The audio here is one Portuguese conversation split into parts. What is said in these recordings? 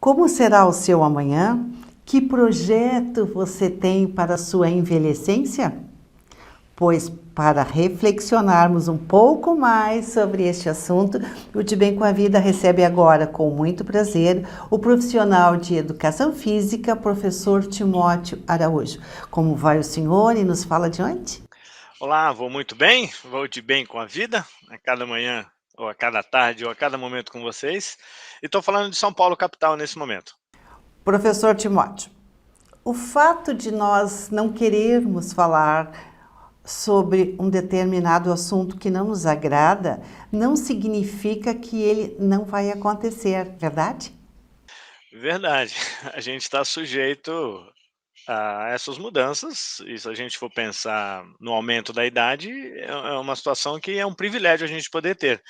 Como será o seu amanhã? Que projeto você tem para a sua envelhecência? Pois, para reflexionarmos um pouco mais sobre este assunto, o De Bem com a Vida recebe agora, com muito prazer, o profissional de educação física, professor Timóteo Araújo. Como vai o senhor e nos fala de onde? Olá, vou muito bem, vou de bem com a vida, a cada manhã, ou a cada tarde, ou a cada momento com vocês. E estou falando de São Paulo, capital, nesse momento. Professor Timóteo, o fato de nós não querermos falar sobre um determinado assunto que não nos agrada, não significa que ele não vai acontecer, verdade? Verdade, a gente está sujeito a essas mudanças, e se a gente for pensar no aumento da idade, é uma situação que é um privilégio a gente poder ter.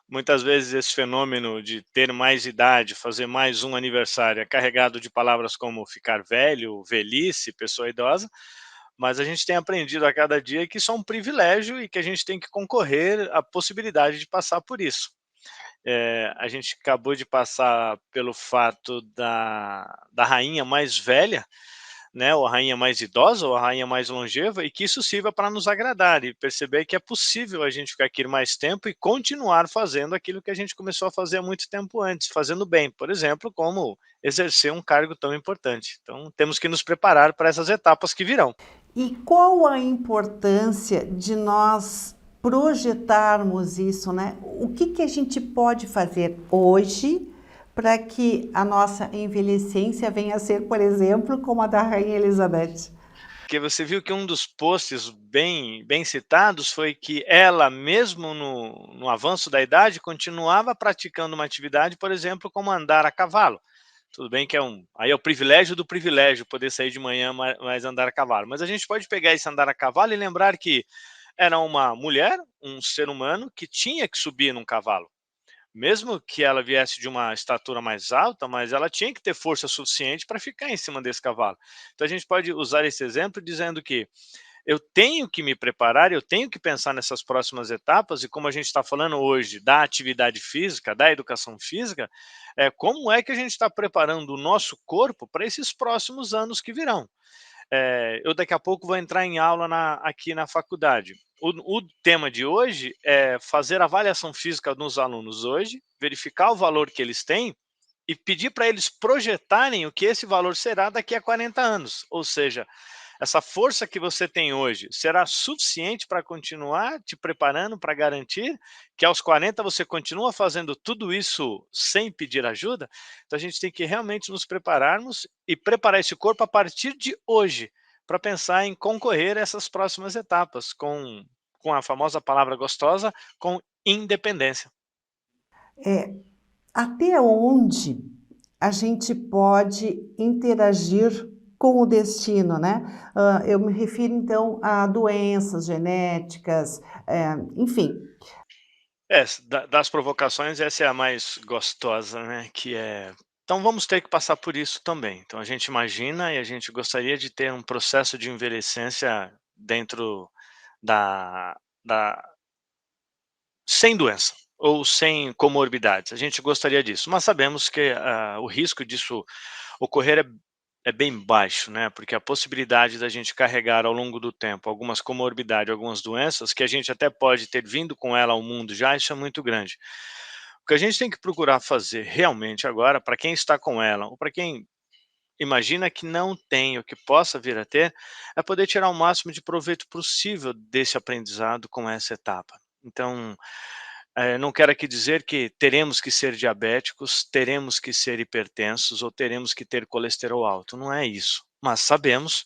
Muitas vezes esse fenômeno de ter mais idade, fazer mais um aniversário, é carregado de palavras como ficar velho, velhice, pessoa idosa, mas a gente tem aprendido a cada dia que isso é um privilégio e que a gente tem que concorrer à possibilidade de passar por isso. A gente acabou de passar pelo fato da rainha mais velha, né, ou a rainha mais idosa, ou a rainha mais longeva, e que isso sirva para nos agradar e perceber que é possível a gente ficar aqui mais tempo e continuar fazendo aquilo que a gente começou a fazer há muito tempo antes, fazendo bem, por exemplo, como exercer um cargo tão importante. Então, temos que nos preparar para essas etapas que virão. E qual a importância de nós projetarmos isso, né? O que que a gente pode fazer hoje para que a nossa envelhecência venha a ser, por exemplo, como a da Rainha Elizabeth? Porque você viu que um dos posts bem citados foi que ela, mesmo no avanço da idade, continuava praticando uma atividade, por exemplo, como andar a cavalo. Tudo bem que aí é o privilégio do privilégio poder sair de manhã, mas andar a cavalo. Mas a gente pode pegar esse andar a cavalo e lembrar que era uma mulher, um ser humano, que tinha que subir num cavalo. Mesmo que ela viesse de uma estatura mais alta, mas ela tinha que ter força suficiente para ficar em cima desse cavalo. Então a gente pode usar esse exemplo dizendo que eu tenho que me preparar, eu tenho que pensar nessas próximas etapas, e como a gente está falando hoje da atividade física, da educação física, como é que a gente está preparando o nosso corpo para esses próximos anos que virão. Eu daqui a pouco vou entrar em aula aqui na faculdade. O tema de hoje é fazer avaliação física nos alunos hoje, verificar o valor que eles têm e pedir para eles projetarem o que esse valor será daqui a 40 anos. Ou seja, essa força que você tem hoje será suficiente para continuar te preparando para garantir que aos 40 você continua fazendo tudo isso sem pedir ajuda? Então a gente tem que realmente nos prepararmos e preparar esse corpo a partir de hoje, para pensar em concorrer a essas próximas etapas, com a famosa palavra gostosa, com independência. É, até onde a gente pode interagir com o destino, né? Eu me refiro então a doenças genéticas, enfim. Das provocações, essa é a mais gostosa, né, que é: "Então vamos ter que passar por isso também". Então a gente imagina e a gente gostaria de ter um processo de envelhecência dentro da da sem doença, ou sem comorbidades, a gente gostaria disso, mas sabemos que, o risco disso ocorrer é bem baixo, né, porque a possibilidade da gente carregar ao longo do tempo algumas comorbidades, algumas doenças, que a gente até pode ter vindo com ela ao mundo já, isso é muito grande. O que a gente tem que procurar fazer realmente agora, para quem está com ela, ou para quem imagina que não tem ou que possa vir a ter, é poder tirar o máximo de proveito possível desse aprendizado com essa etapa. Então, não quero aqui dizer que teremos que ser diabéticos, teremos que ser hipertensos ou teremos que ter colesterol alto, não é isso. Mas sabemos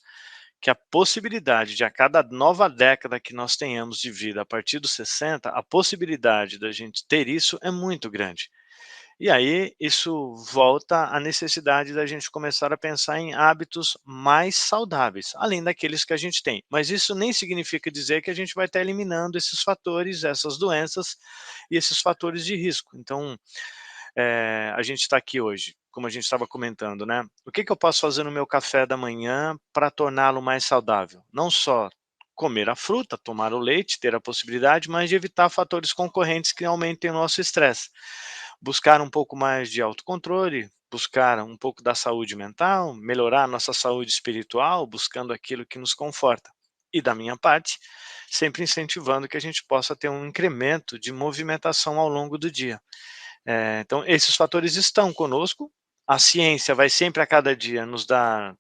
que a possibilidade de a cada nova década que nós tenhamos de vida, a partir dos 60, a possibilidade da gente ter isso é muito grande. E aí, isso volta à necessidade da gente começar a pensar em hábitos mais saudáveis, além daqueles que a gente tem. Mas isso nem significa dizer que a gente vai estar eliminando esses fatores, essas doenças e esses fatores de risco. Então, a gente está aqui hoje, como a gente estava comentando, né? O que que eu posso fazer no meu café da manhã para torná-lo mais saudável? Não só comer a fruta, tomar o leite, ter a possibilidade, mas de evitar fatores concorrentes que aumentem o nosso estresse. buscar um pouco mais de autocontrole, buscar um pouco da saúde mental, melhorar a nossa saúde espiritual, buscando aquilo que nos conforta. E da minha parte, sempre incentivando que a gente possa ter um incremento de movimentação ao longo do dia. Então esses fatores estão conosco, a ciência vai sempre a cada dia nos dar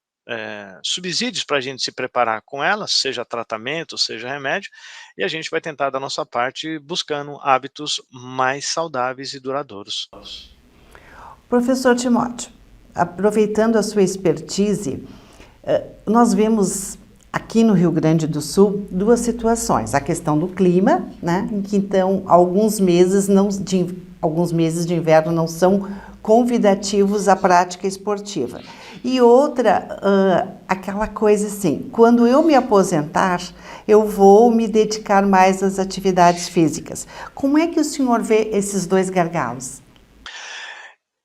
subsídios para a gente se preparar com elas, seja tratamento, seja remédio, e a gente vai tentar da nossa parte buscando hábitos mais saudáveis e duradouros. Professor Timóteo, aproveitando a sua expertise, nós vemos aqui no Rio Grande do Sul duas situações. A questão do clima, né, em que então alguns meses de inverno não são convidativos à prática esportiva. E outra, aquela coisa assim, quando eu me aposentar, eu vou me dedicar mais às atividades físicas. Como é que o senhor vê esses dois gargalos?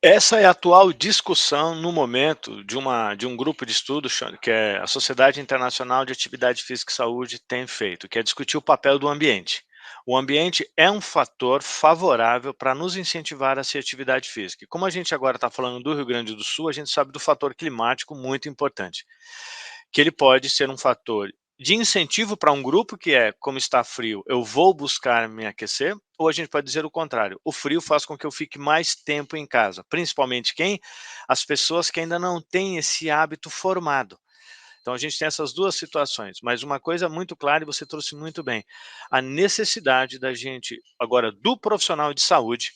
Essa é a atual discussão no momento de um grupo de estudo que é a Sociedade Internacional de Atividade Física e Saúde tem feito, que é discutir o papel do ambiente. O ambiente é um fator favorável para nos incentivar a ser atividade física. E como a gente agora está falando do Rio Grande do Sul, a gente sabe do fator climático muito importante, que ele pode ser um fator de incentivo para um grupo que é, como está frio, eu vou buscar me aquecer, ou a gente pode dizer o contrário, o frio faz com que eu fique mais tempo em casa, principalmente quem? As pessoas que ainda não têm esse hábito formado. Então a gente tem essas duas situações, mas uma coisa muito clara e você trouxe muito bem, a necessidade da gente, agora do profissional de saúde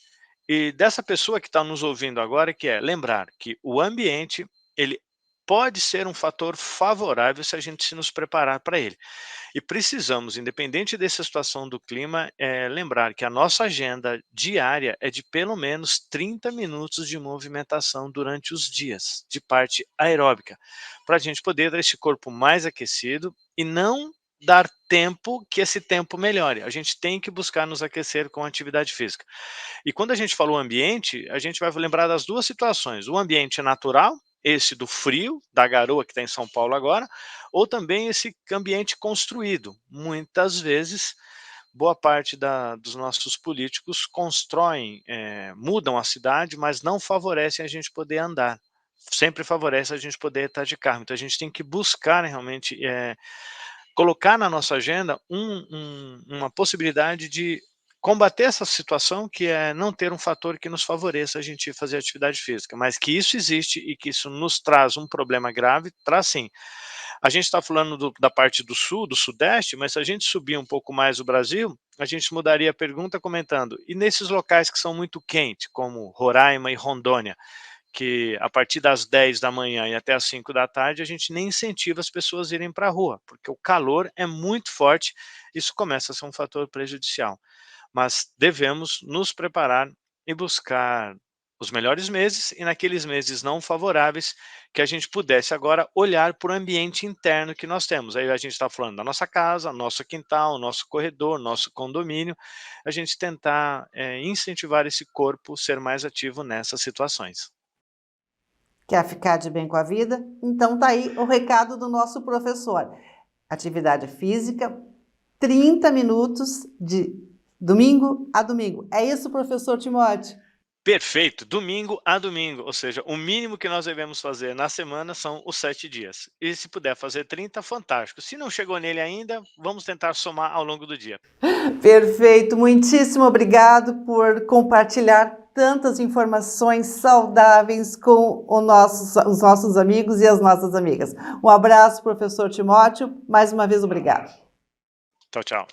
e dessa pessoa que está nos ouvindo agora, que é lembrar que o ambiente, ele pode ser um fator favorável se a gente se nos preparar para ele. E precisamos, independente dessa situação do clima, lembrar que a nossa agenda diária é de pelo menos 30 minutos de movimentação durante os dias, de parte aeróbica, para a gente poder dar esse corpo mais aquecido e não dar tempo que esse tempo melhore. A gente tem que buscar nos aquecer com atividade física. E quando a gente falou ambiente, a gente vai lembrar das duas situações, o ambiente natural, esse do frio, da garoa que está em São Paulo agora, ou também esse ambiente construído. Muitas vezes, boa parte dos nossos políticos constroem, mudam a cidade, mas não favorecem a gente poder andar. Sempre favorece a gente poder estar de carro. Então a gente tem que buscar realmente colocar na nossa agenda uma possibilidade de combater essa situação, que é não ter um fator que nos favoreça a gente fazer atividade física, mas que isso existe e que isso nos traz um problema grave, traz sim. A gente está falando da parte do sul, do sudeste, mas se a gente subir um pouco mais o Brasil, a gente mudaria a pergunta comentando, e nesses locais que são muito quentes, como Roraima e Rondônia, que a partir das 10 da manhã e até as 5 da tarde, a gente nem incentiva as pessoas a irem para a rua, porque o calor é muito forte, isso começa a ser um fator prejudicial. Mas devemos nos preparar e buscar os melhores meses e naqueles meses não favoráveis, que a gente pudesse agora olhar para o ambiente interno que nós temos. Aí a gente está falando da nossa casa, nosso quintal, nosso corredor, nosso condomínio, a gente tentar incentivar esse corpo a ser mais ativo nessas situações. Quer ficar de bem com a vida? Então tá aí o recado do nosso professor. Atividade física, 30 minutos de domingo a domingo. É isso, professor Timóteo? Perfeito, domingo a domingo, ou seja, o mínimo que nós devemos fazer na semana são os 7 dias. E se puder fazer 30, fantástico. Se não chegou nele ainda, vamos tentar somar ao longo do dia. Perfeito, muitíssimo obrigado por compartilhar tantas informações saudáveis com os nossos amigos e as nossas amigas. Um abraço, professor Timóteo. Mais uma vez, obrigado. Tchau, tchau.